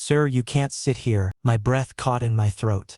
"Sir, you can't sit here." My breath caught in my throat.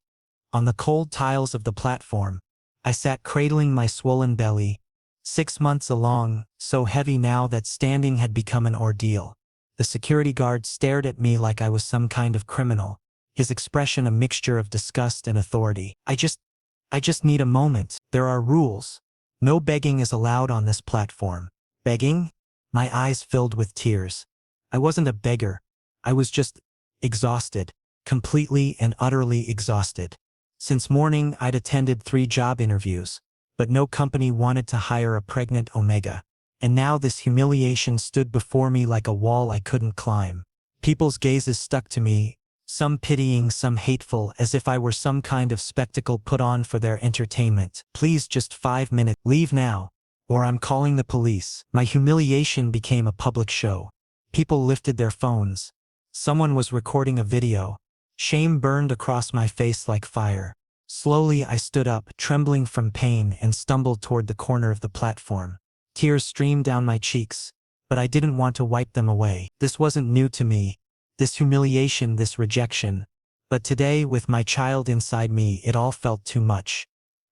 On the cold tiles of the platform, I sat cradling my swollen belly, 6 months along, so heavy now that standing had become an ordeal. The security guard stared at me like I was some kind of criminal, his expression a mixture of disgust and authority. I just need a moment. There are rules. No begging is allowed on this platform." "Begging?" My eyes filled with tears. I wasn't a beggar. I was just exhausted, completely and utterly exhausted. Since morning, I'd attended 3 job interviews, but no company wanted to hire a pregnant Omega. And now this humiliation stood before me like a wall I couldn't climb. People's gazes stuck to me, some pitying, some hateful, as if I were some kind of spectacle put on for their entertainment. "Please, just 5 minutes. Leave now, or I'm calling the police." My humiliation became a public show. People lifted their phones. Someone was recording a video. Shame burned across my face like fire. Slowly I stood up, trembling from pain, and stumbled toward the corner of the platform. Tears streamed down my cheeks, but I didn't want to wipe them away. This wasn't new to me, this humiliation, this rejection. But today, with my child inside me, it all felt too much.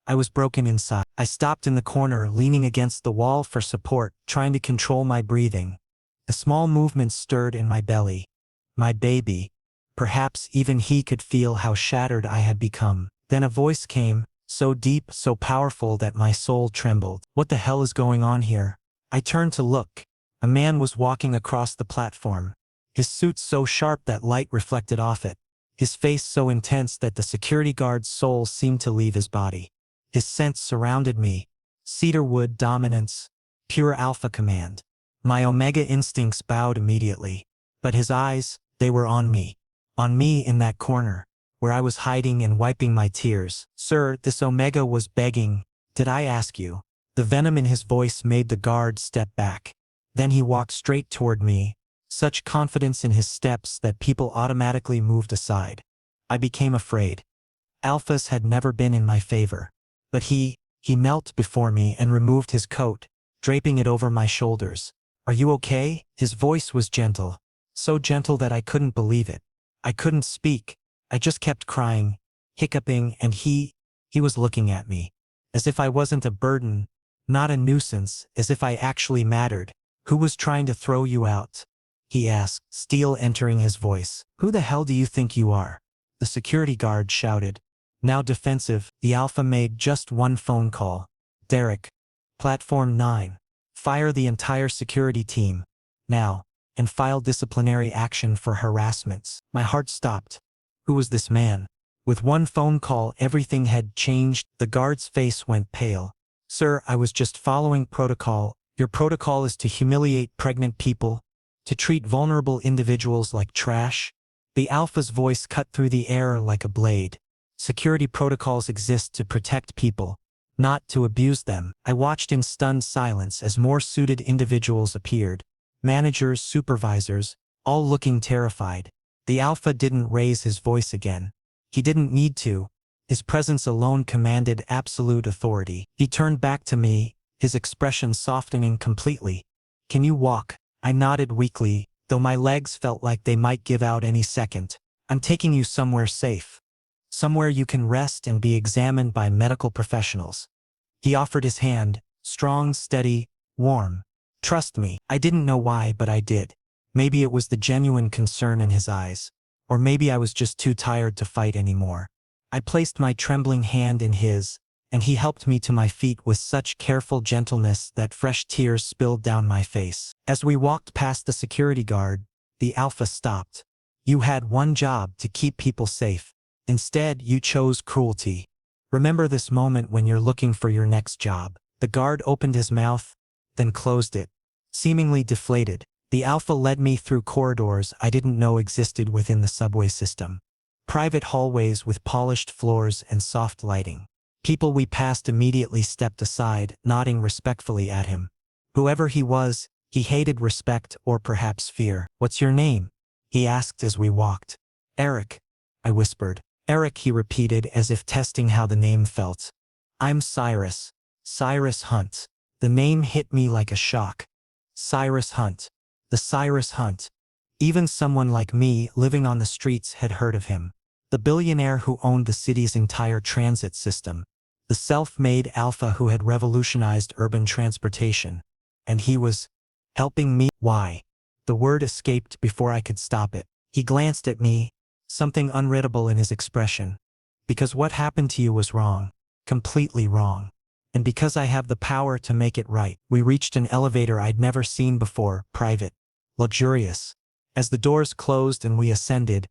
I was broken inside. I stopped in the corner, leaning against the wall for support, trying to control my breathing. A small movement stirred in my belly. My baby. Perhaps even he could feel how shattered I had become. Then a voice came, so deep, so powerful that my soul trembled. "What the hell is going on here?" I turned to look. A man was walking across the platform. His suit so sharp that light reflected off it. His face so intense that the security guard's soul seemed to leave his body. His scent surrounded me. Cedarwood dominance. Pure alpha command. My Omega instincts bowed immediately. But his eyes, they were on me. On me in that corner, where I was hiding and wiping my tears. "Sir, this Omega was begging. Did I ask you?" The venom in his voice made the guard step back. Then he walked straight toward me, such confidence in his steps that people automatically moved aside. I became afraid. Alphas had never been in my favor. But he knelt before me and removed his coat, draping it over my shoulders. "Are you okay?" His voice was gentle. So gentle that I couldn't believe it. I couldn't speak. I just kept crying, hiccuping, and he was looking at me. As if I wasn't a burden, not a nuisance, as if I actually mattered. "Who was trying to throw you out?" he asked, steel entering his voice. "Who the hell do you think you are?" The security guard shouted. Now defensive, the Alpha made just one phone call. "Derek. Platform 9. Fire the entire security team. Now. And file disciplinary action for harassments." My heart stopped. Who was this man? With one phone call, everything had changed. The guard's face went pale. "Sir, I was just following protocol. Your protocol is to humiliate pregnant people, to treat vulnerable individuals like trash." The Alpha's voice cut through the air like a blade. "Security protocols exist to protect people, not to abuse them." I watched in stunned silence as more suited individuals appeared. Managers, supervisors, all looking terrified. The Alpha didn't raise his voice again. He didn't need to. His presence alone commanded absolute authority. He turned back to me, his expression softening completely. "Can you walk?" I nodded weakly, though my legs felt like they might give out any second. "I'm taking you somewhere safe. Somewhere you can rest and be examined by medical professionals." He offered his hand, strong, steady, warm. Trust me. I didn't know why, but I did. Maybe it was the genuine concern in his eyes. Or maybe I was just too tired to fight anymore. I placed my trembling hand in his, and he helped me to my feet with such careful gentleness that fresh tears spilled down my face. As we walked past the security guard, the Alpha stopped. "You had one job, to keep people safe. Instead, you chose cruelty. Remember this moment when you're looking for your next job." The guard opened his mouth, then closed it. Seemingly deflated, the Alpha led me through corridors I didn't know existed within the subway system. Private hallways with polished floors and soft lighting. People we passed immediately stepped aside, nodding respectfully at him. Whoever he was, he hated respect or perhaps fear. "What's your name?" he asked as we walked. "Eric," I whispered. "Eric," he repeated as if testing how the name felt. "I'm Cyrus. Cyrus Hunt." The name hit me like a shock. Cyrus Hunt. The Cyrus Hunt. Even someone like me, living on the streets, had heard of him. The billionaire who owned the city's entire transit system. The self-made alpha who had revolutionized urban transportation. And he was helping me. Why? The word escaped before I could stop it. He glanced at me, something unreadable in his expression. Because what happened to you was wrong. Completely wrong. And because I have the power to make it right. We reached an elevator I'd never seen before, private, luxurious. As the doors closed and we ascended,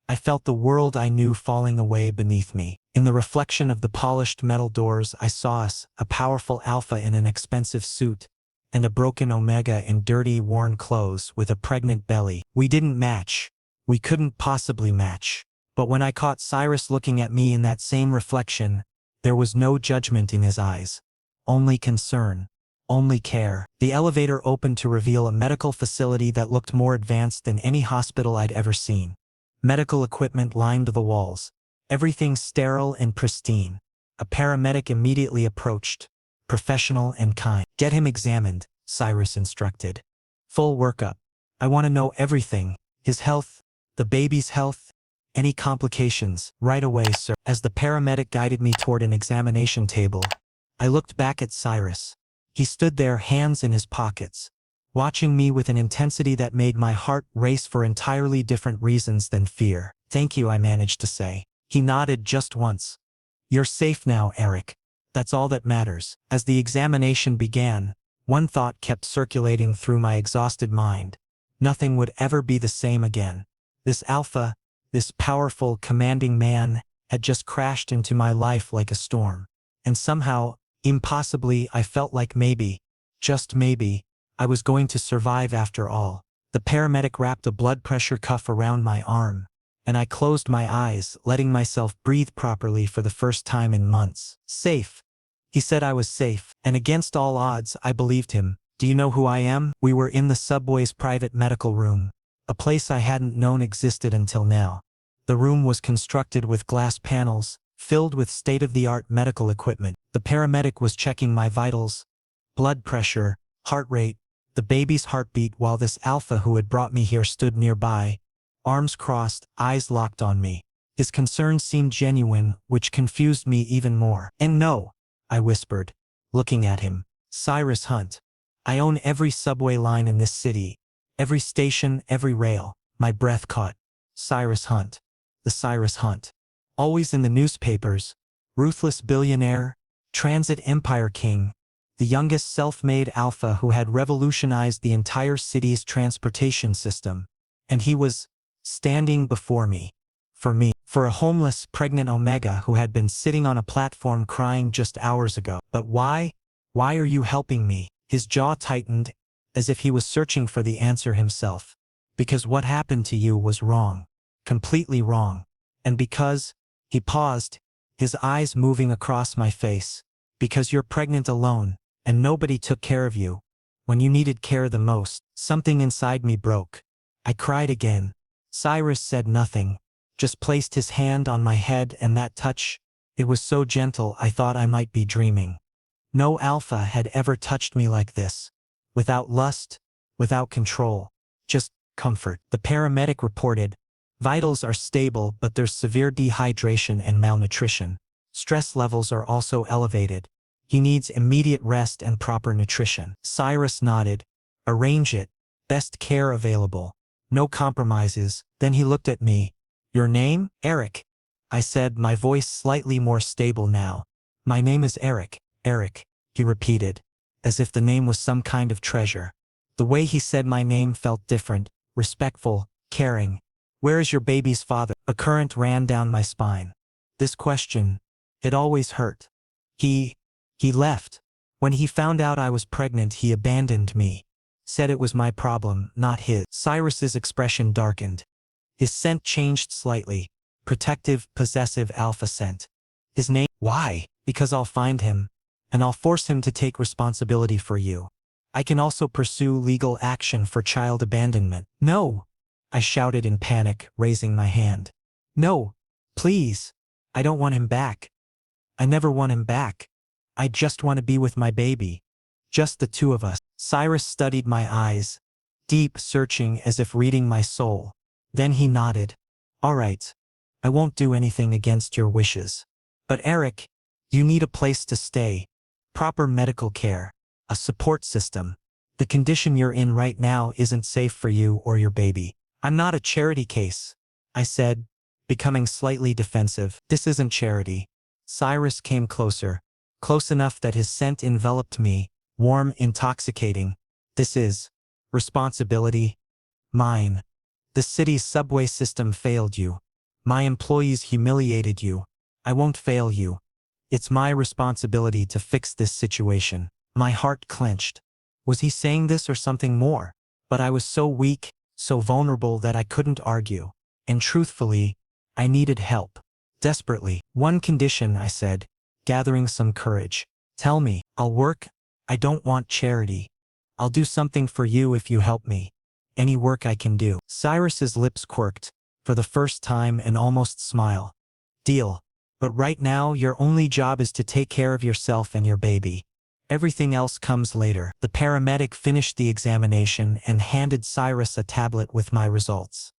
I felt the world I knew falling away beneath me. In the reflection of the polished metal doors I saw us, a powerful alpha in an expensive suit, and a broken omega in dirty, worn clothes with a pregnant belly. We didn't match. We couldn't possibly match. But when I caught Cyrus looking at me in that same reflection, there was no judgment in his eyes. Only concern. Only care. The elevator opened to reveal a medical facility that looked more advanced than any hospital I'd ever seen. Medical equipment lined the walls. Everything sterile and pristine. A paramedic immediately approached, professional and kind. Get him examined, Cyrus instructed. Full workup. I want to know everything. His health, the baby's health, any complications. Right away, sir. As the paramedic guided me toward an examination table, I looked back at Cyrus. He stood there, hands in his pockets, watching me with an intensity that made my heart race for entirely different reasons than fear. Thank you, I managed to say. He nodded just once. You're safe now, Eric. That's all that matters. As the examination began, one thought kept circulating through my exhausted mind. Nothing would ever be the same again. This alpha, this powerful, commanding man, had just crashed into my life like a storm. And somehow, impossibly, I felt like maybe, just maybe, I was going to survive after all. The paramedic wrapped a blood pressure cuff around my arm, and I closed my eyes, letting myself breathe properly for the first time in months. Safe. He said I was safe, and against all odds, I believed him. Do you know who I am? We were in the subway's private medical room, a place I hadn't known existed until now. The room was constructed with glass panels, filled with state-of-the-art medical equipment. The paramedic was checking my vitals, blood pressure, heart rate, the baby's heartbeat, while this alpha who had brought me here stood nearby, arms crossed, eyes locked on me. His concern seemed genuine, which confused me even more. And no, I whispered, looking at him. Cyrus Hunt. I own every subway line in this city, every station, every rail. My breath caught. Cyrus Hunt. The Cyrus Hunt. Always in the newspapers. Ruthless billionaire, transit empire king, the youngest self-made alpha who had revolutionized the entire city's transportation system. And he was standing before me. For me. For a homeless, pregnant omega who had been sitting on a platform crying just hours ago. But why? Why are you helping me? His jaw tightened, as if he was searching for the answer himself. Because what happened to you was wrong. Completely wrong. And because, he paused, his eyes moving across my face, because you're pregnant alone, and nobody took care of you. When you needed care the most, something inside me broke. I cried again. Cyrus said nothing, just placed his hand on my head, and that touch, it was so gentle I thought I might be dreaming. No alpha had ever touched me like this. Without lust, without control, just comfort. The paramedic reported, vitals are stable, but there's severe dehydration and malnutrition. Stress levels are also elevated. He needs immediate rest and proper nutrition. Cyrus nodded. Arrange it. Best care available. No compromises. Then he looked at me. Your name? Eric. I said, my voice slightly more stable now. My name is Eric. Eric, he repeated, as if the name was some kind of treasure. The way he said my name felt different, respectful, caring. Where is your baby's father? A current ran down my spine. This question, it always hurt. He left. When he found out I was pregnant, he abandoned me. Said it was my problem, not his. Cyrus's expression darkened. His scent changed slightly. Protective, possessive alpha scent. His name? Why? Because I'll find him. And I'll force him to take responsibility for you. I can also pursue legal action for child abandonment. No! I shouted in panic, raising my hand. No! Please! I don't want him back. I never want him back. I just want to be with my baby. Just the two of us. Cyrus studied my eyes. deep, searching, as if reading my soul. Then he nodded. All right. I won't do anything against your wishes. But Eric, you need a place to stay, proper medical care, a support system. The condition you're in right now isn't safe for you or your baby. I'm not a charity case, I said, becoming slightly defensive. This isn't charity. Cyrus came closer, close enough that his scent enveloped me, warm, intoxicating. This is responsibility. Mine. The city's subway system failed you. My employees humiliated you. I won't fail you. It's my responsibility to fix this situation. My heart clenched. Was he saying this or something more? But I was so weak, so vulnerable that I couldn't argue. And truthfully, I needed help. Desperately. One condition, I said, gathering some courage. Tell me, I'll work. I don't want charity. I'll do something for you if you help me. Any work I can do. Cyrus's lips quirked, for the first time, and almost smile. Deal. But right now your only job is to take care of yourself and your baby. Everything else comes later. The paramedic finished the examination and handed Cyrus a tablet with my results.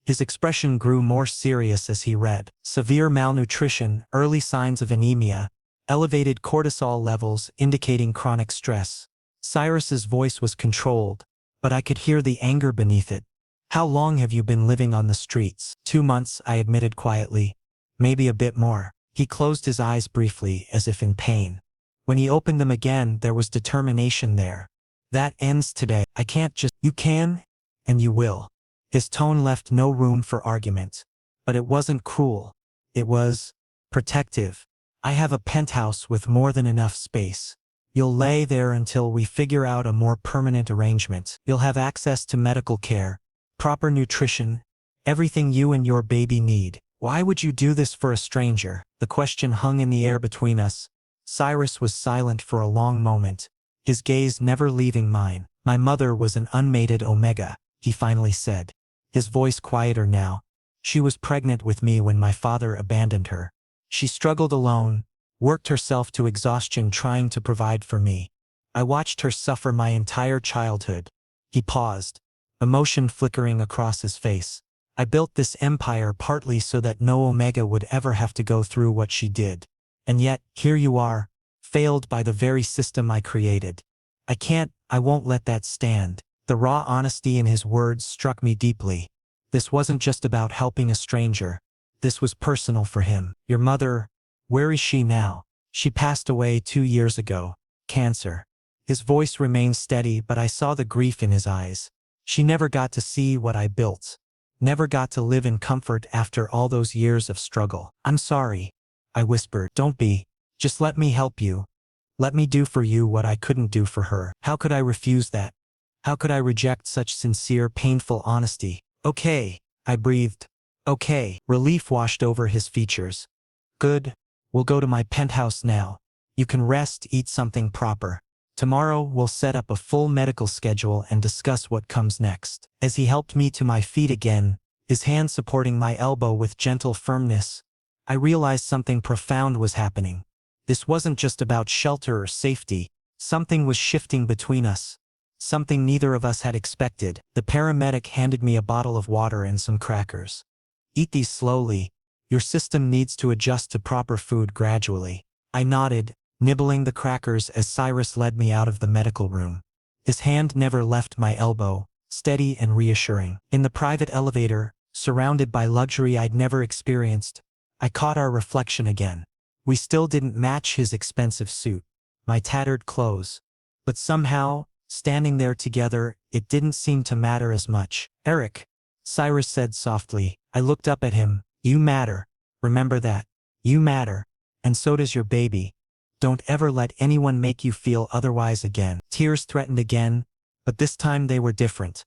His expression grew more serious as he read. Severe malnutrition, early signs of anemia, elevated cortisol levels indicating chronic stress. Cyrus's voice was controlled, but I could hear the anger beneath it. How long have you been living on the streets? 2 months, I admitted quietly. Maybe a bit more. He closed his eyes briefly, as if in pain. When he opened them again, there was determination there. That ends today. I can't just— You can, and you will. His tone left no room for argument. But it wasn't cruel. It was protective. I have a penthouse with more than enough space. You'll lay there until we figure out a more permanent arrangement. You'll have access to medical care, proper nutrition, everything you and your baby need. Why would you do this for a stranger? The question hung in the air between us. Cyrus was silent for a long moment, his gaze never leaving mine. My mother was an unmated omega, he finally said, his voice quieter now. She was pregnant with me when my father abandoned her. She struggled alone, worked herself to exhaustion trying to provide for me. I watched her suffer my entire childhood. He paused, emotion flickering across his face. I built this empire partly so that no Omega would ever have to go through what she did. And yet, here you are, failed by the very system I created. I won't let that stand. The raw honesty in his words struck me deeply. This wasn't just about helping a stranger. This was personal for him. Your mother, where is she now? She passed away 2 years ago. Cancer. His voice remained steady, but I saw the grief in his eyes. She never got to see what I built. Never got to live in comfort after all those years of struggle. I'm sorry, I whispered. Don't be. Just let me help you. Let me do for you what I couldn't do for her. How could I refuse that? How could I reject such sincere, painful honesty? Okay, I breathed. Okay. Relief washed over his features. Good. We'll go to my penthouse now. You can rest, eat something proper. Tomorrow we'll set up a full medical schedule and discuss what comes next. As he helped me to my feet again, his hand supporting my elbow with gentle firmness, I realized something profound was happening. This wasn't just about shelter or safety. Something was shifting between us. Something neither of us had expected. The paramedic handed me a bottle of water and some crackers. Eat these slowly. Your system needs to adjust to proper food gradually. I nodded, nibbling the crackers as Cyrus led me out of the medical room. His hand never left my elbow, steady and reassuring. In the private elevator, surrounded by luxury I'd never experienced, I caught our reflection again. We still didn't match his expensive suit, my tattered clothes. But somehow, standing there together, it didn't seem to matter as much. Eric, Cyrus said softly. I looked up at him. You matter. Remember that. You matter. And so does your baby. Don't ever let anyone make you feel otherwise again. Tears threatened again, but this time they were different.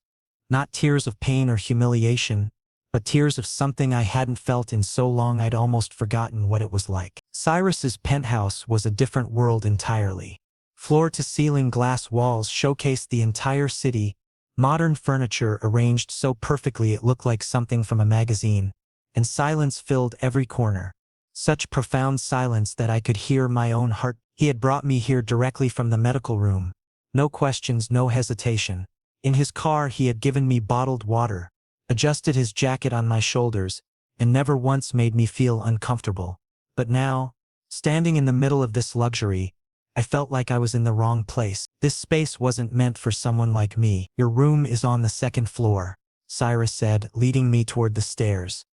Not tears of pain or humiliation, but tears of something I hadn't felt in so long I'd almost forgotten what it was like. Cyrus's penthouse was a different world entirely. Floor-to-ceiling glass walls showcased the entire city, modern furniture arranged so perfectly it looked like something from a magazine, and silence filled every corner. Such profound silence that I could hear my own heart. He had brought me here directly from the medical room. No questions, no hesitation. In his car he had given me bottled water, adjusted his jacket on my shoulders, and never once made me feel uncomfortable. But now, standing in the middle of this luxury, I felt like I was in the wrong place. This space wasn't meant for someone like me. Your room is on the second floor, Cyrus said, leading me toward the stairs.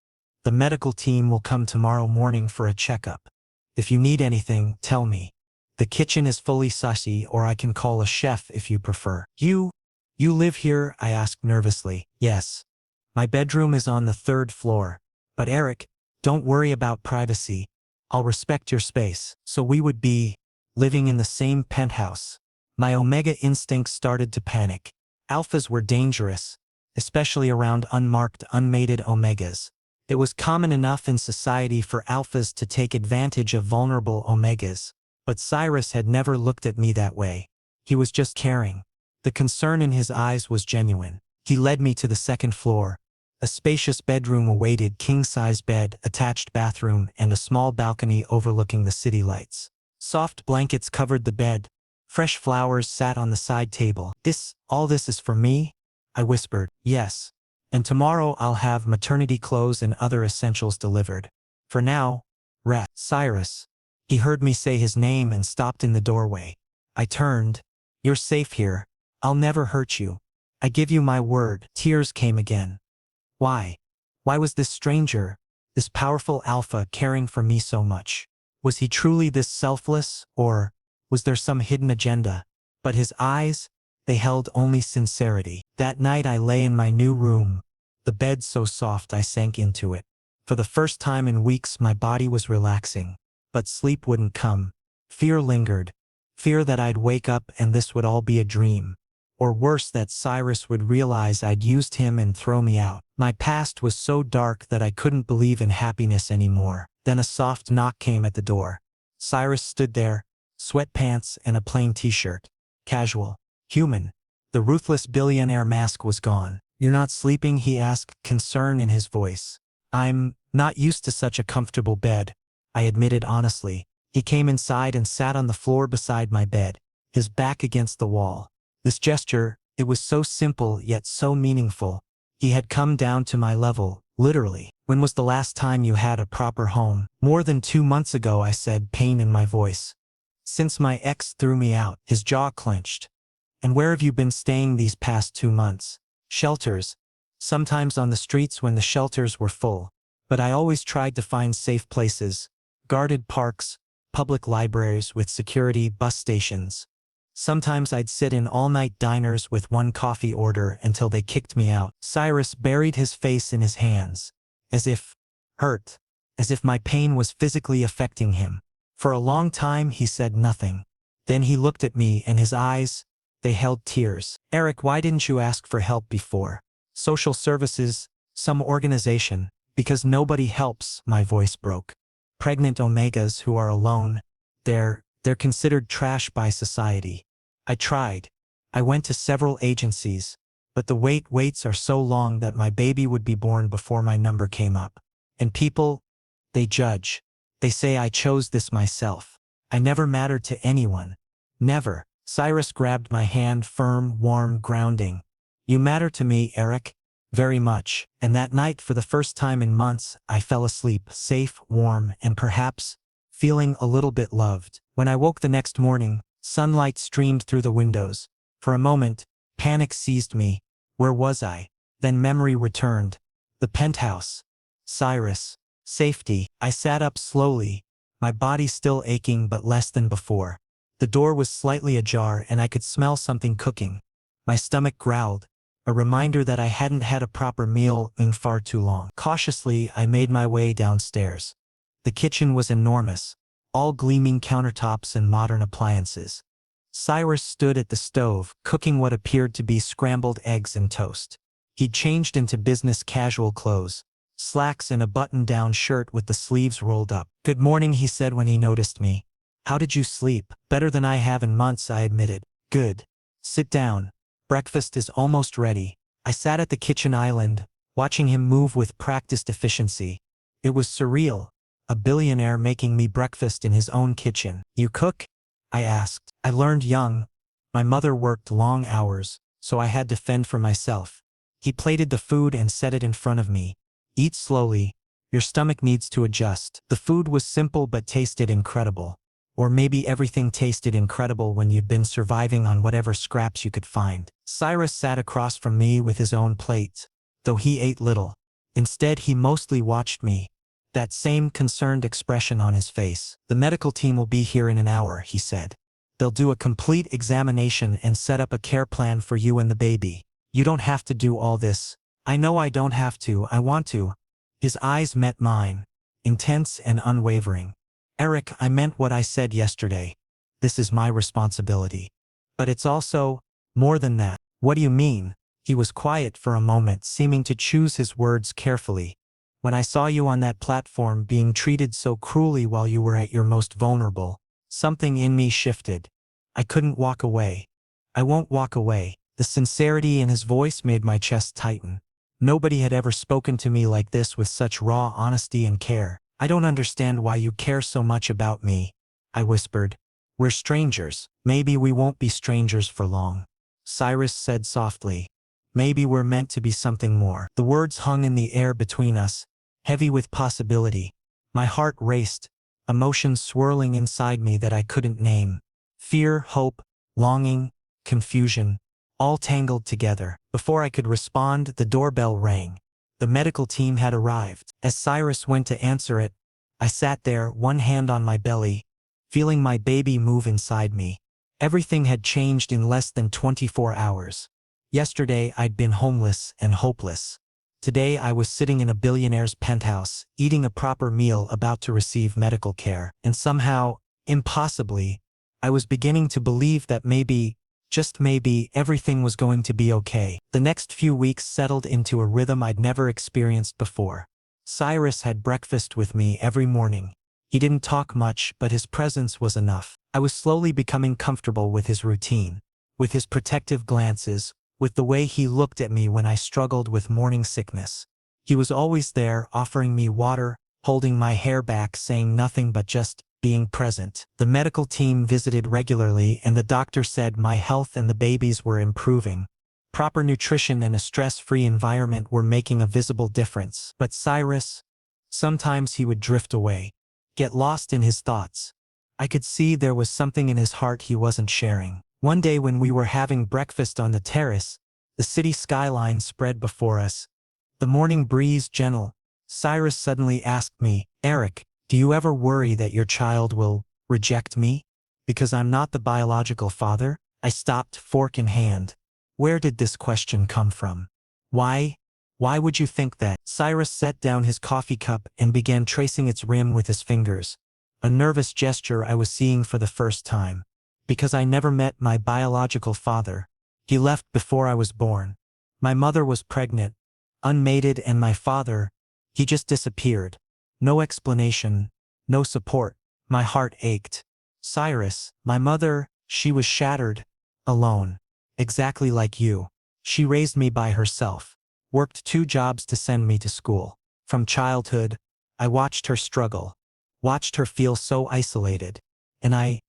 The medical team will come tomorrow morning for a checkup. If you need anything, tell me. The kitchen is fully sussy, or I can call a chef if you prefer. You live here? I asked nervously. Yes. My bedroom is on the third floor. But Eric, don't worry about privacy. I'll respect your space. So we would be living in the same penthouse. My omega instincts started to panic. Alphas were dangerous, especially around unmarked, unmated omegas. It was common enough in society for alphas to take advantage of vulnerable omegas. But Cyrus had never looked at me that way. He was just caring. The concern in his eyes was genuine. He led me to the second floor. A spacious bedroom awaited, king-size bed, attached bathroom, and a small balcony overlooking the city lights. Soft blankets covered the bed. Fresh flowers sat on the side table. All this is for me? I whispered. Yes. And tomorrow I'll have maternity clothes and other essentials delivered. For now, rest. Cyrus. He heard me say his name and stopped in the doorway. I turned. You're safe here. I'll never hurt you. I give you my word. Tears came again. Why? Why was this stranger, this powerful alpha, caring for me so much? Was he truly this selfless, or was there some hidden agenda? But his eyes, they held only sincerity. That night I lay in my new room, the bed so soft I sank into it. For the first time in weeks my body was relaxing. But sleep wouldn't come. Fear lingered. Fear that I'd wake up and this would all be a dream. Or worse, that Cyrus would realize I'd used him and throw me out. My past was so dark that I couldn't believe in happiness anymore. Then a soft knock came at the door. Cyrus stood there, sweatpants and a plain t-shirt. Casual. Human. The ruthless billionaire mask was gone. You're not sleeping? He asked, concern in his voice. I'm not used to such a comfortable bed, I admitted honestly. He came inside and sat on the floor beside my bed, his back against the wall. This gesture, it was so simple yet so meaningful. He had come down to my level, literally. When was the last time you had a proper home? More than 2 months ago, I said, pain in my voice. Since my ex threw me out. His jaw clenched. And where have you been staying these past 2 months? Shelters. Sometimes on the streets when the shelters were full. But I always tried to find safe places. Guarded parks, public libraries with security, bus stations. Sometimes I'd sit in all-night diners with one coffee order until they kicked me out. Cyrus buried his face in his hands, as if hurt, as if my pain was physically affecting him. For a long time he said nothing. Then he looked at me and his eyes, they held tears. Eric, why didn't you ask for help before? Social services, some organization, because nobody helps, my voice broke. Pregnant omegas who are alone, they're considered trash by society. I tried. I went to several agencies, but the waits are so long that my baby would be born before my number came up. And people, they judge. They say I chose this myself. I never mattered to anyone. Never. Cyrus grabbed my hand, firm, warm, grounding. You matter to me, Eric. Very much. And that night, for the first time in months, I fell asleep, safe, warm, and perhaps feeling a little bit loved. When I woke the next morning, sunlight streamed through the windows. For a moment, panic seized me. Where was I? Then memory returned. The penthouse. Cyrus. Safety. I sat up slowly, my body still aching but less than before. The door was slightly ajar and I could smell something cooking. My stomach growled, a reminder that I hadn't had a proper meal in far too long. Cautiously, I made my way downstairs. The kitchen was enormous, all gleaming countertops and modern appliances. Cyrus stood at the stove, cooking what appeared to be scrambled eggs and toast. He'd changed into business casual clothes, slacks and a button-down shirt with the sleeves rolled up. Good morning, he said when he noticed me. How did you sleep? Better than I have in months, I admitted. Good. Sit down. Breakfast is almost ready. I sat at the kitchen island, watching him move with practiced efficiency. It was surreal, a billionaire making me breakfast in his own kitchen. You cook? I asked. I learned young. My mother worked long hours, so I had to fend for myself. He plated the food and set it in front of me. Eat slowly. Your stomach needs to adjust. The food was simple but tasted incredible. Or maybe everything tasted incredible when you'd been surviving on whatever scraps you could find. Cyrus sat across from me with his own plate, though he ate little. Instead, he mostly watched me, that same concerned expression on his face. The medical team will be here in an hour, he said. They'll do a complete examination and set up a care plan for you and the baby. You don't have to do all this. I know I don't have to, I want to. His eyes met mine, intense and unwavering. Eric, I meant what I said yesterday. This is my responsibility. But it's also more than that. What do you mean? He was quiet for a moment, seeming to choose his words carefully. When I saw you on that platform being treated so cruelly while you were at your most vulnerable, something in me shifted. I couldn't walk away. I won't walk away. The sincerity in his voice made my chest tighten. Nobody had ever spoken to me like this with such raw honesty and care. I don't understand why you care so much about me, I whispered. We're strangers. Maybe we won't be strangers for long. Cyrus said softly. Maybe we're meant to be something more. The words hung in the air between us, heavy with possibility. My heart raced, emotions swirling inside me that I couldn't name. Fear, hope, longing, confusion, all tangled together. Before I could respond, the doorbell rang. The medical team had arrived. As Cyrus went to answer it, I sat there, one hand on my belly, feeling my baby move inside me. Everything had changed in less than 24 hours. Yesterday I'd been homeless and hopeless. Today I was sitting in a billionaire's penthouse, eating a proper meal, about to receive medical care. And somehow, impossibly, I was beginning to believe that maybe, just maybe, everything was going to be okay. The next few weeks settled into a rhythm I'd never experienced before. Cyrus had breakfast with me every morning. He didn't talk much, but his presence was enough. I was slowly becoming comfortable with his routine, with his protective glances, with the way he looked at me when I struggled with morning sickness. He was always there, offering me water, holding my hair back, saying nothing but just being present. The medical team visited regularly, and the doctor said my health and the baby's were improving. Proper nutrition and a stress-free environment were making a visible difference. But Cyrus, sometimes he would drift away, get lost in his thoughts. I could see there was something in his heart he wasn't sharing. One day when we were having breakfast on the terrace, the city skyline spread before us, the morning breeze gentle, Cyrus suddenly asked me, Eric, do you ever worry that your child will reject me? Because I'm not the biological father? I stopped, fork in hand. Where did this question come from? Why? Why would you think that? Cyrus set down his coffee cup and began tracing its rim with his fingers, a nervous gesture I was seeing for the first time. Because I never met my biological father. He left before I was born. My mother was pregnant, unmated, and my father, he just disappeared. No explanation, no support. My heart ached. Cyrus, my mother, she was shattered, alone. Exactly like you. She raised me by herself, worked 2 jobs to send me to school. From childhood, I watched her struggle, watched her feel so isolated. And I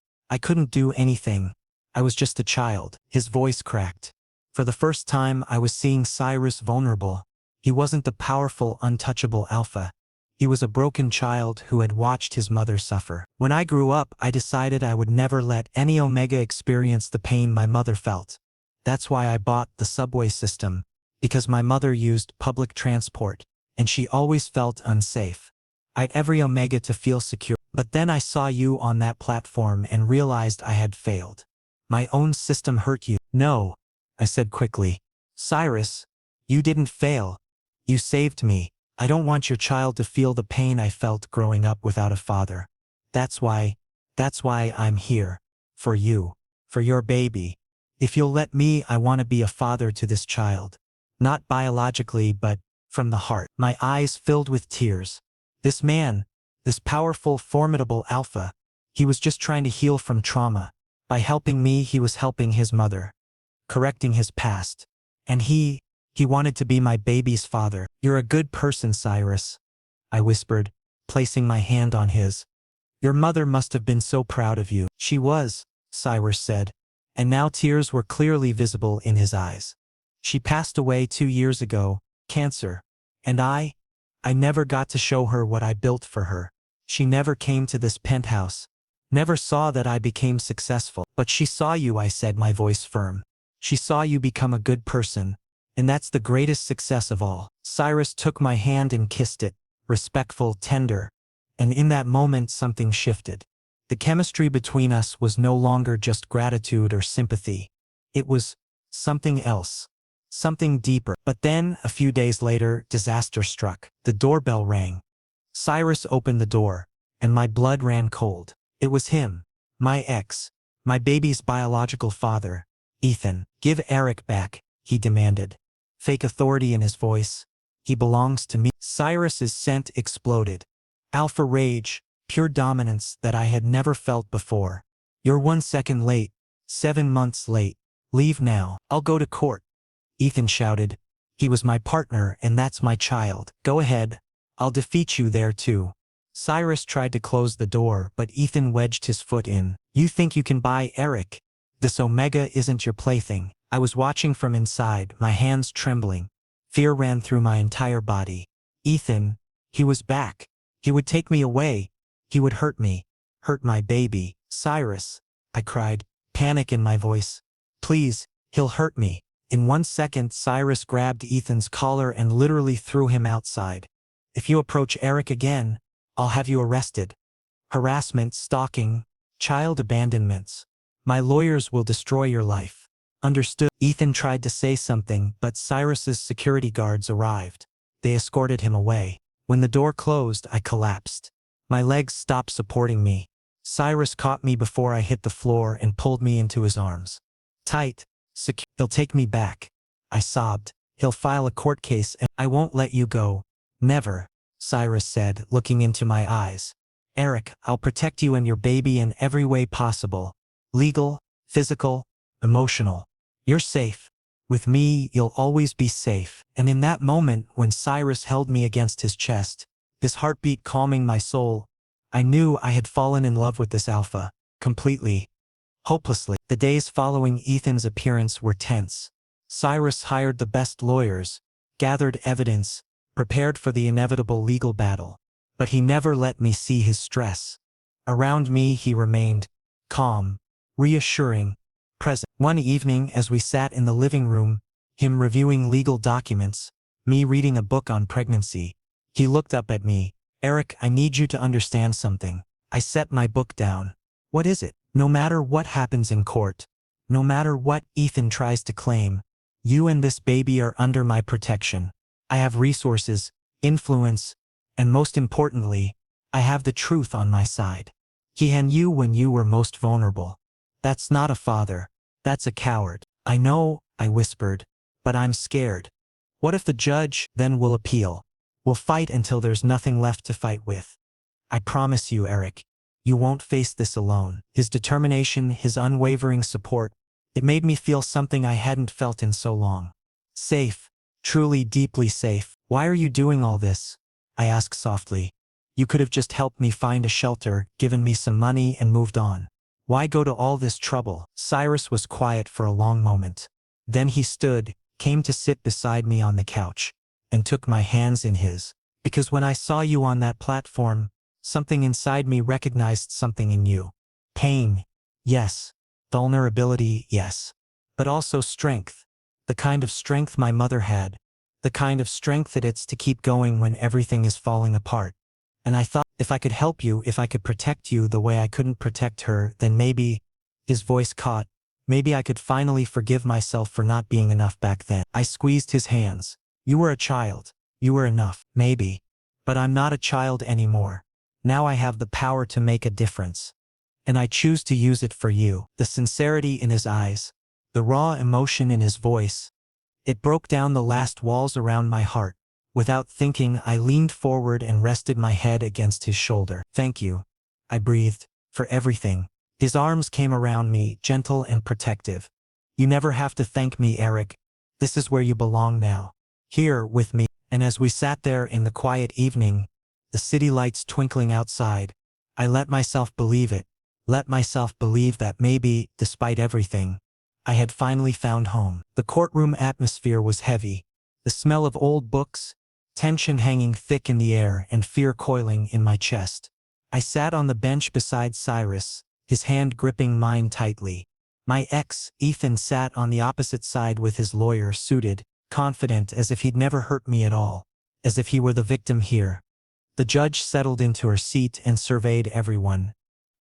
couldn't do anything. I was just a child. His voice cracked. For the first time, I was seeing Cyrus vulnerable. He wasn't the powerful, untouchable alpha. He was a broken child who had watched his mother suffer. When I grew up, I decided I would never let any Omega experience the pain my mother felt. That's why I bought the subway system, because my mother used public transport, and she always felt unsafe. I'd every Omega to feel secure. But then I saw you on that platform and realized I had failed. My own system hurt you. No, I said quickly. Cyrus, you didn't fail. You saved me. I don't want your child to feel the pain I felt growing up without a father. That's why I'm here. For you. For your baby. If you'll let me, I want to be a father to this child. Not biologically, but from the heart. My eyes filled with tears. This man, this powerful, formidable alpha, he was just trying to heal from trauma. By helping me, he was helping his mother, correcting his past. And he wanted to be my baby's father. You're a good person, Cyrus, I whispered, placing my hand on his. Your mother must have been so proud of you. She was, Cyrus said. and now tears were clearly visible in his eyes. She passed away 2 years ago, cancer. And I never got to show her what I built for her. She never came to this penthouse. Never saw that I became successful. But she saw you, I said, my voice firm. She saw you become a good person. And that's the greatest success of all. Cyrus took my hand and kissed it, respectful, tender. And in that moment something shifted. The chemistry between us was no longer just gratitude or sympathy. It was something else. Something deeper. But then, a few days later, disaster struck. The doorbell rang. Cyrus opened the door, and my blood ran cold. It was him. My ex. My baby's biological father. Ethan. Give Eric back, he demanded. Fake authority in his voice. He belongs to me. Cyrus's scent exploded. Alpha rage, pure dominance that I had never felt before. You're 1 second late. 7 months late. Leave now. I'll go to court. Ethan shouted. He was my partner and that's my child. Go ahead. I'll defeat you there too. Cyrus tried to close the door, but Ethan wedged his foot in. You think you can buy Eric? This Omega isn't your plaything. I was watching from inside, my hands trembling. Fear ran through my entire body. Ethan, he was back. He would take me away. He would hurt me. Hurt my baby. Cyrus, I cried, panic in my voice. Please, he'll hurt me. In 1 second, Cyrus grabbed Ethan's collar and literally threw him outside. If you approach Eric again, I'll have you arrested. Harassment, stalking, child abandonments. My lawyers will destroy your life. Understood? Ethan tried to say something, but Cyrus's security guards arrived. They escorted him away. When the door closed, I collapsed. My legs stopped supporting me. Cyrus caught me before I hit the floor and pulled me into his arms. Tight. He'll take me back. I sobbed. He'll file a court case and I won't let you go. Never, Cyrus said, looking into my eyes. Eric, I'll protect you and your baby in every way possible. Legal, physical, emotional. You're safe. With me, you'll always be safe. And in that moment, when Cyrus held me against his chest, his heartbeat calming my soul, I knew I had fallen in love with this alpha, completely. Hopelessly. The days following Ethan's appearance were tense. Cyrus hired the best lawyers, gathered evidence, prepared for the inevitable legal battle. But he never let me see his stress. Around me he remained calm, reassuring, present. One evening as we sat in the living room, him reviewing legal documents, me reading a book on pregnancy, he looked up at me. Eric, I need you to understand something. I set my book down. What is it? No matter what happens in court, no matter what Ethan tries to claim, you and this baby are under my protection. I have resources, influence, and most importantly, I have the truth on my side. He had you when you were most vulnerable. That's not a father. That's a coward. I know, I whispered, but I'm scared. What if the judge then will appeal? We'll fight until there's nothing left to fight with. I promise you, Eric, you won't face this alone. His determination, his unwavering support, it made me feel something I hadn't felt in so long. Safe, truly deeply safe. Why are you doing all this? I asked softly. You could have just helped me find a shelter, given me some money and moved on. Why go to all this trouble? Cyrus was quiet for a long moment. Then he stood, came to sit beside me on the couch, and took my hands in his. Because when I saw you on that platform, something inside me recognized something in you. Pain, yes. Vulnerability, yes. But also strength. The kind of strength my mother had. The kind of strength that it's to keep going when everything is falling apart. And I thought, if I could help you, if I could protect you the way I couldn't protect her, then maybe, his voice caught, maybe I could finally forgive myself for not being enough back then. I squeezed his hands. You were a child. You were enough. Maybe. But I'm not a child anymore. Now I have the power to make a difference. And I choose to use it for you. The sincerity in his eyes, the raw emotion in his voice, it broke down the last walls around my heart. Without thinking, I leaned forward and rested my head against his shoulder. Thank you, I breathed, for everything. His arms came around me, gentle and protective. You never have to thank me, Eric. This is where you belong now. Here, with me. And as we sat there in the quiet evening, the city lights twinkling outside, I let myself believe it. Let myself believe that maybe, despite everything, I had finally found home. The courtroom atmosphere was heavy. The smell of old books, tension hanging thick in the air, and fear coiling in my chest. I sat on the bench beside Cyrus, his hand gripping mine tightly. My ex, Ethan, sat on the opposite side with his lawyer suited, confident as if he'd never hurt me at all, as if he were the victim here. The judge settled into her seat and surveyed everyone.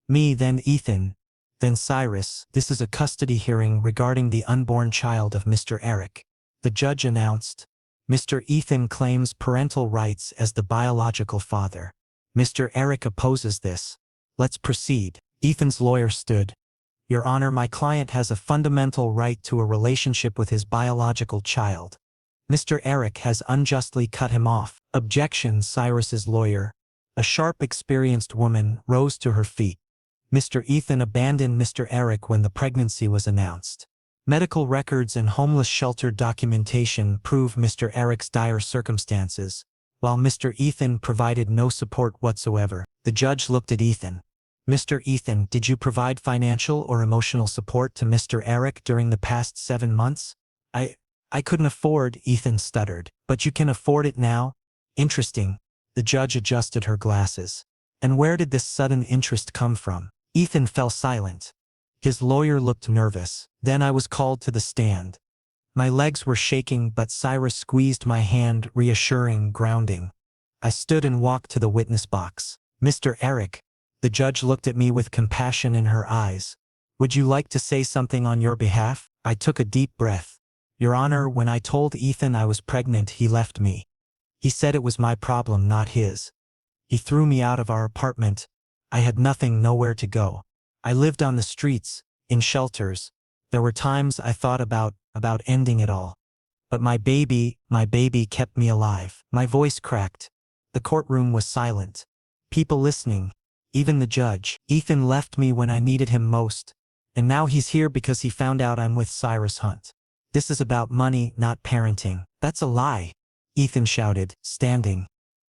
Me, then Ethan, then Cyrus. "This is a custody hearing regarding the unborn child of Mr. Eric," the judge announced. "Mr. Ethan claims parental rights as the biological father. Mr. Eric opposes this. Let's proceed." Ethan's lawyer stood. "Your Honor, my client has a fundamental right to a relationship with his biological child. Mr. Eric has unjustly cut him off." "Objection." Cyrus's lawyer, a sharp, experienced woman, rose to her feet. "Mr. Ethan abandoned Mr. Eric when the pregnancy was announced. Medical records and homeless shelter documentation prove Mr. Eric's dire circumstances, while Mr. Ethan provided no support whatsoever." The judge looked at Ethan. "Mr. Ethan, did you provide financial or emotional support to Mr. Eric during the past 7 months?" I couldn't afford," Ethan stuttered. "But you can afford it now? Interesting." The judge adjusted her glasses. "And where did this sudden interest come from?" Ethan fell silent. His lawyer looked nervous. Then I was called to the stand. My legs were shaking, but Cyrus squeezed my hand, reassuring, grounding. I stood and walked to the witness box. "Mr. Eric." The judge looked at me with compassion in her eyes. "Would you like to say something on your behalf?" I took a deep breath. "Your Honor, when I told Ethan I was pregnant, he left me. He said it was my problem, not his. He threw me out of our apartment. I had nothing, nowhere to go. I lived on the streets, in shelters. There were times I thought about ending it all. But my baby kept me alive." My voice cracked. The courtroom was silent. People listening. Even the judge. "Ethan left me when I needed him most. And now he's here because he found out I'm with Cyrus Hunt. This is about money, not parenting." "That's a lie," Ethan shouted, standing.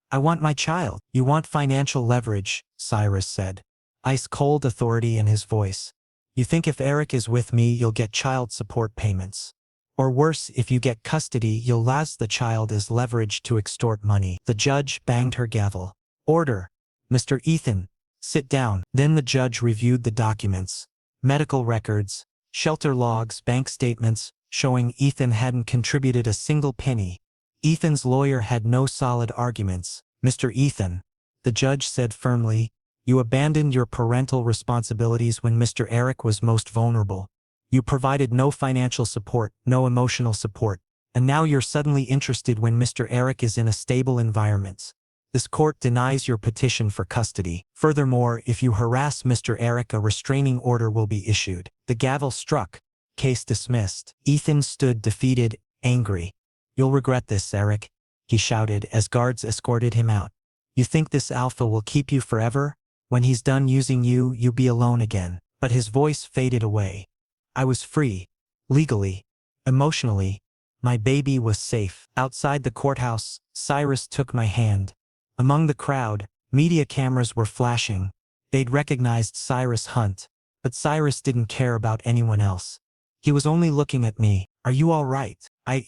"I want my child." "You want financial leverage," Cyrus said. Ice-cold authority in his voice. "You think if Eric is with me you'll get child support payments. Or worse, if you get custody you'll use the child as leverage to extort money." The judge banged her gavel. "Order. Mr. Ethan, sit down." Then the judge reviewed the documents. Medical records, shelter logs, bank statements, showing Ethan hadn't contributed a single penny. Ethan's lawyer had no solid arguments. "Mr. Ethan," the judge said firmly, "you abandoned your parental responsibilities when Mr. Eric was most vulnerable. You provided no financial support, no emotional support, and now you're suddenly interested when Mr. Eric is in a stable environment. This court denies your petition for custody. Furthermore, if you harass Mr. Eric, a restraining order will be issued." The gavel struck. Case dismissed. Ethan stood defeated, angry. "You'll regret this, Eric," he shouted as guards escorted him out. "You think this alpha will keep you forever? When he's done using you, you'll be alone again." But his voice faded away. I was free. Legally. Emotionally. My baby was safe. Outside the courthouse, Cyrus took my hand. Among the crowd, media cameras were flashing. They'd recognized Cyrus Hunt. But Cyrus didn't care about anyone else. He was only looking at me. "Are you all right?"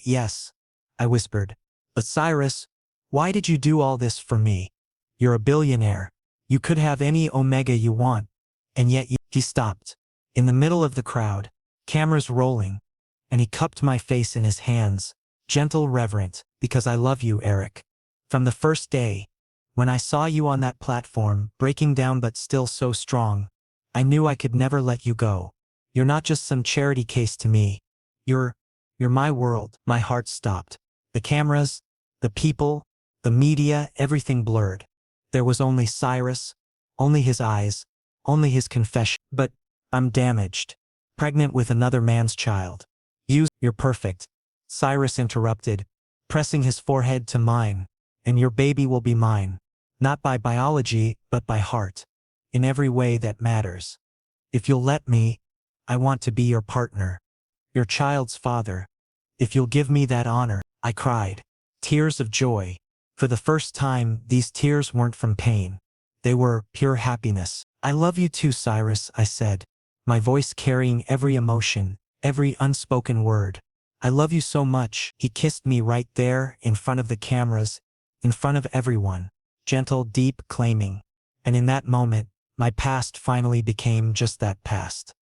Yes," I whispered. "But Cyrus, why did you do all this for me? You're a billionaire. You could have any omega you want. And yet you—" He stopped. In the middle of the crowd, cameras rolling, and he cupped my face in his hands, gentle, reverent. "Because I love you, Eric. From the first day, when I saw you on that platform, breaking down but still so strong, I knew I could never let you go. You're not just some charity case to me. You're my world." My heart stopped. The cameras, the people, the media, everything blurred. There was only Cyrus, only his eyes, only his confession. "But I'm damaged. Pregnant with another man's child." "You're perfect," Cyrus interrupted, pressing his forehead to mine. "And your baby will be mine. Not by biology, but by heart. In every way that matters. If you'll let me, I want to be your partner. Your child's father. If you'll give me that honor." I cried. Tears of joy. For the first time, these tears weren't from pain. They were pure happiness. "I love you too, Cyrus," I said, my voice carrying every emotion, Every unspoken word. I love you so much. He kissed me right there, in front of the cameras, in front of everyone. Gentle, deep, claiming. And in that moment, my past finally became just that past.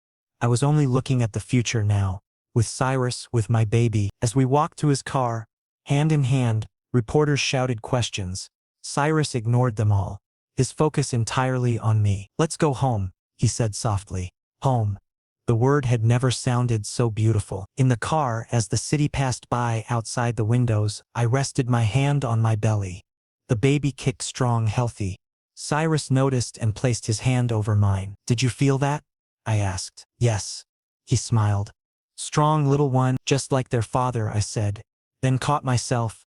I was only looking at the future now, with Cyrus, with my baby. As we walked to his car, hand in hand, reporters shouted questions. Cyrus ignored them all, his focus entirely on me. "Let's go home," he said softly. Home. The word had never sounded so beautiful. In the car, as the city passed by outside the windows, I rested my hand on my belly. The baby kicked strong, healthy. Cyrus noticed and placed his hand over mine. "Did you feel that?" I asked. "Yes." He smiled. "Strong little one, just like their father," I said, then caught myself.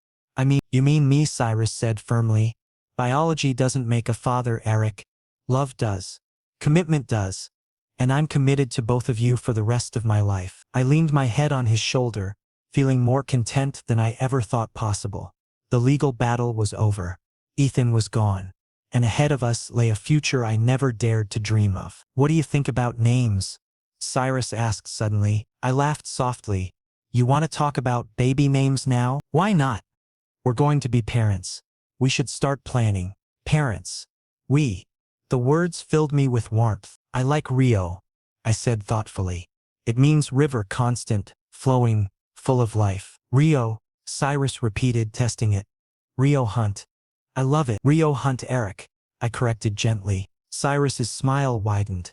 You mean me," Cyrus said firmly. "Biology doesn't make a father, Eric. Love does. Commitment does. And I'm committed to both of you for the rest of my life." I leaned my head on his shoulder, feeling more content than I ever thought possible. The legal battle was over. Ethan was gone. And ahead of us lay a future I never dared to dream of. "What do you think about names?" Cyrus asked suddenly. I laughed softly. "You want to talk about baby names now? Why not? We're going to be parents. We should start planning. Parents. We." The words filled me with warmth. "I like Rio," I said thoughtfully. "It means river, constant, flowing, full of life." "Rio," Cyrus repeated, testing it. "Rio Hunt." "I love it." "Rio Hunt Eric," I corrected gently. Cyrus's smile widened.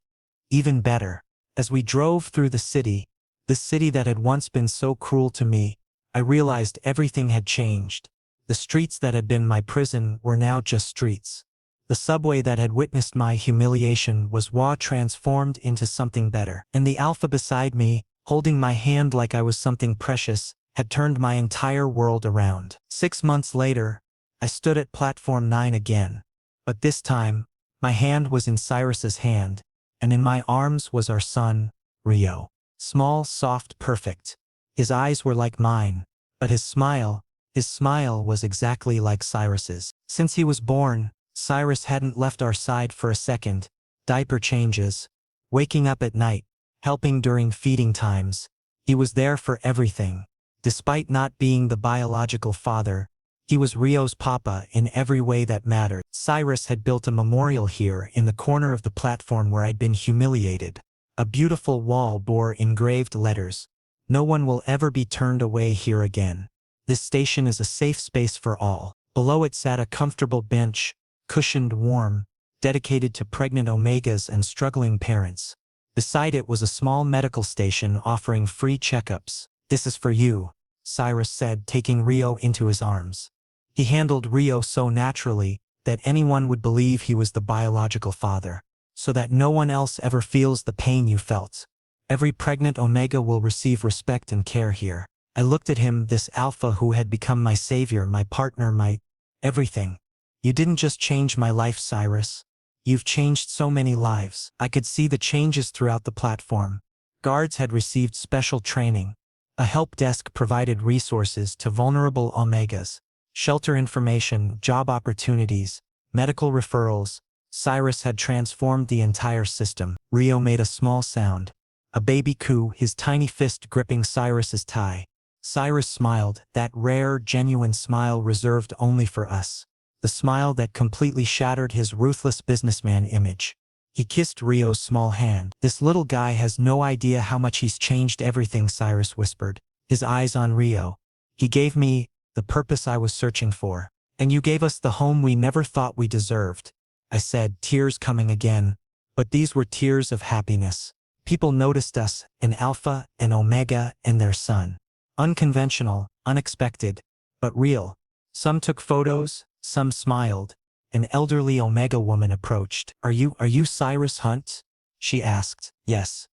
"Even better." As we drove through the city that had once been so cruel to me, I realized everything had changed. The streets that had been my prison were now just streets. The subway that had witnessed my humiliation was transformed into something better. And the Alpha beside me, holding my hand like I was something precious, had turned my entire world around. 6 months later, I stood at platform 9 again. But this time, my hand was in Cyrus's hand, and in my arms was our son, Rio. Small, soft, perfect. His eyes were like mine, but his smile was exactly like Cyrus's. Since he was born, Cyrus hadn't left our side for a second. Diaper changes, waking up at night, helping during feeding times. He was there for everything. Despite not being the biological father, he was Rio's papa in every way that mattered. Cyrus had built a memorial here in the corner of the platform where I'd been humiliated. A beautiful wall bore engraved letters. "No one will ever be turned away here again. This station is a safe space for all." Below it sat a comfortable bench, cushioned, warm, dedicated to pregnant omegas and struggling parents. Beside it was a small medical station offering free checkups. "This is for you," Cyrus said, taking Rio into his arms. He handled Rio so naturally that anyone would believe he was the biological father. "So that no one else ever feels the pain you felt. Every pregnant omega will receive respect and care here." I looked at him, this alpha who had become my savior, my partner, my everything. "You didn't just change my life, Cyrus. You've changed so many lives." I could see the changes throughout the platform. Guards had received special training. A help desk provided resources to vulnerable omegas. Shelter information, job opportunities, medical referrals. Cyrus had transformed the entire system. Rio made a small sound. A baby coo, his tiny fist gripping Cyrus's tie. Cyrus smiled, that rare, genuine smile reserved only for us. The smile that completely shattered his ruthless businessman image. He kissed Rio's small hand. "This little guy has no idea how much he's changed everything," Cyrus whispered, his eyes on Rio. "He gave me the purpose I was searching for. And you gave us the home we never thought we deserved," I said, tears coming again. But these were tears of happiness. People noticed us, an alpha, an omega, and their son. Unconventional, unexpected, but real. Some took photos, some smiled. An elderly omega woman approached. Are you Cyrus Hunt?" she asked. "Yes."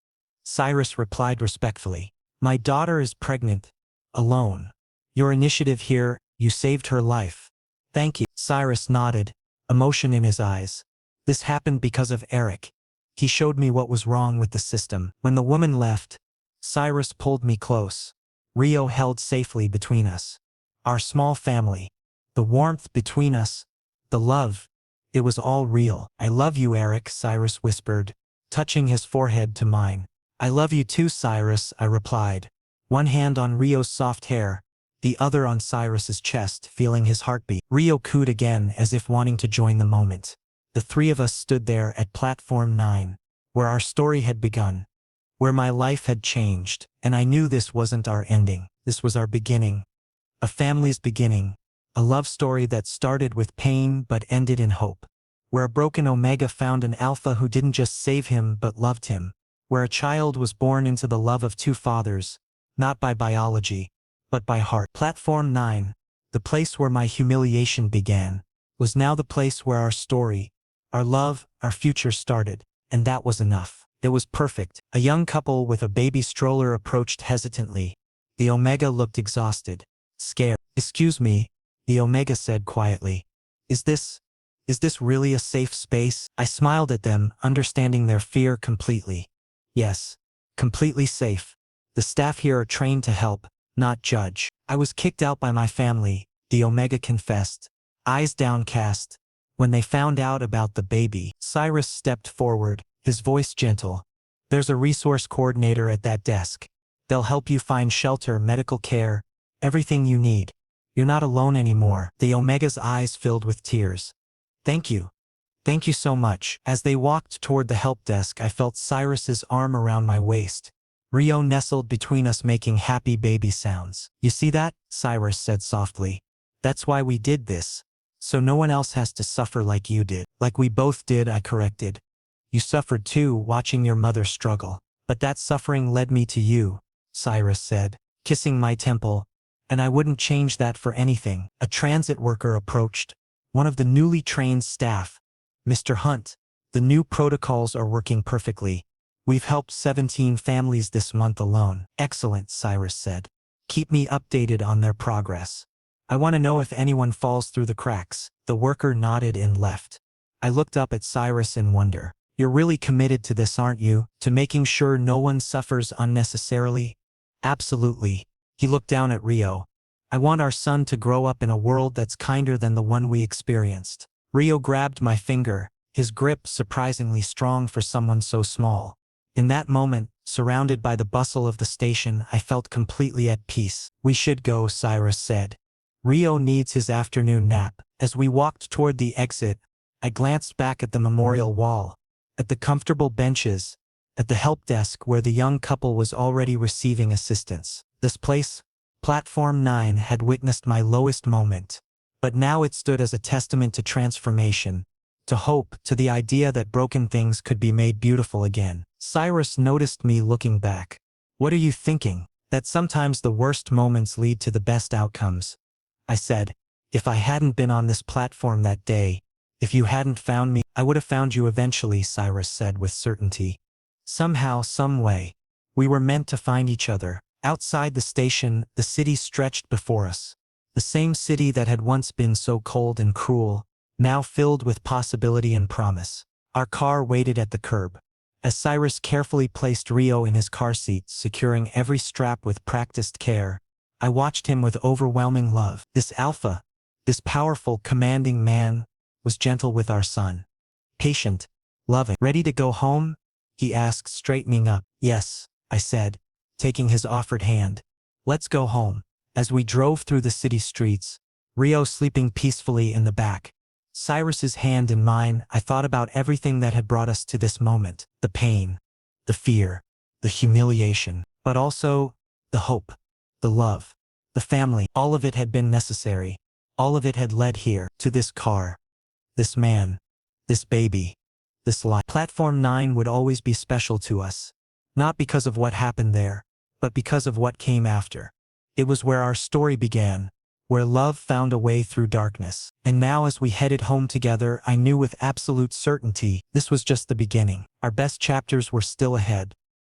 Cyrus replied respectfully. "My daughter is pregnant. Alone. Your initiative here, you saved her life." "Thank you." Cyrus nodded, emotion in his eyes. "This happened because of Eric. He showed me what was wrong with the system." When the woman left, Cyrus pulled me close. Rio held safely between us. Our small family. The warmth between us. The love. It was all real. "I love you, Eric," Cyrus whispered, touching his forehead to mine. I love you too, Cyrus, I replied. One hand on Rio's soft hair, the other on Cyrus's chest, feeling his heartbeat. Rio cooed again as if wanting to join the moment. The three of us stood there at platform 9, where our story had begun, where my life had changed, and I knew this wasn't our ending. This was our beginning. A family's beginning. A love story that started with pain but ended in hope. Where a broken Omega found an Alpha who didn't just save him but loved him. Where a child was born into the love of two fathers, not by biology, but by heart. Platform 9, the place where my humiliation began, was now the place where our story, our love, our future started, and that was enough. It was perfect. A young couple with a baby stroller approached hesitantly. The Omega looked exhausted, scared. "Excuse me," the Omega said quietly. Is this really a safe space?" I smiled at them, understanding their fear completely. "Yes, completely safe. The staff here are trained to help, not judge." I was kicked out by my family, the Omega confessed, eyes downcast, when they found out about the baby. Cyrus stepped forward, his voice gentle. "There's a resource coordinator at that desk. They'll help you find shelter, medical care, everything you need. You're not alone anymore." The Omega's eyes filled with tears. "Thank you. Thank you so much." As they walked toward the help desk, I felt Cyrus's arm around my waist. Rio nestled between us, making happy baby sounds. "You see that?" Cyrus said softly. "That's why we did this. So no one else has to suffer like you did." "Like we both did," I corrected. "You suffered too, watching your mother struggle. But that suffering led me to you," Cyrus said, kissing my temple. "And I wouldn't change that for anything." A transit worker approached, one of the newly trained staff. "Mr. Hunt, the new protocols are working perfectly. We've helped 17 families this month alone." "Excellent," Cyrus said. "Keep me updated on their progress. I want to know if anyone falls through the cracks." The worker nodded and left. I looked up at Cyrus in wonder. "You're really committed to this, aren't you? To making sure no one suffers unnecessarily?" "Absolutely." He looked down at Rio. "I want our son to grow up in a world that's kinder than the one we experienced." Rio grabbed my finger, his grip surprisingly strong for someone so small. In that moment, surrounded by the bustle of the station, I felt completely at peace. "We should go," Cyrus said. "Rio needs his afternoon nap." As we walked toward the exit, I glanced back at the memorial wall, at the comfortable benches, at the help desk where the young couple was already receiving assistance. This place, Platform 9, had witnessed my lowest moment. But now it stood as a testament to transformation, to hope, to the idea that broken things could be made beautiful again. Cyrus noticed me looking back. "What are you thinking?" "That sometimes the worst moments lead to the best outcomes," I said. "If I hadn't been on this platform that day, if you hadn't found me, I would have found you eventually," Cyrus said with certainty. "Somehow, some way, we were meant to find each other." Outside the station, the city stretched before us. The same city that had once been so cold and cruel, now filled with possibility and promise. Our car waited at the curb. As Cyrus carefully placed Rio in his car seat, securing every strap with practiced care, I watched him with overwhelming love. This Alpha, this powerful, commanding man, was gentle with our son. Patient, loving. "Ready to go home?" he asked, straightening up. "Yes," I said, taking his offered hand. "Let's go home." As we drove through the city streets, Rio sleeping peacefully in the back, Cyrus's hand in mine, I thought about everything that had brought us to this moment. The pain, the fear, the humiliation, but also the hope, the love, the family. All of it had been necessary. All of it had led here, to this car, this man, this baby, this life. Platform 9 would always be special to us. Not because of what happened there, but because of what came after. It was where our story began, where love found a way through darkness. And now as we headed home together, I knew with absolute certainty this was just the beginning. Our best chapters were still ahead.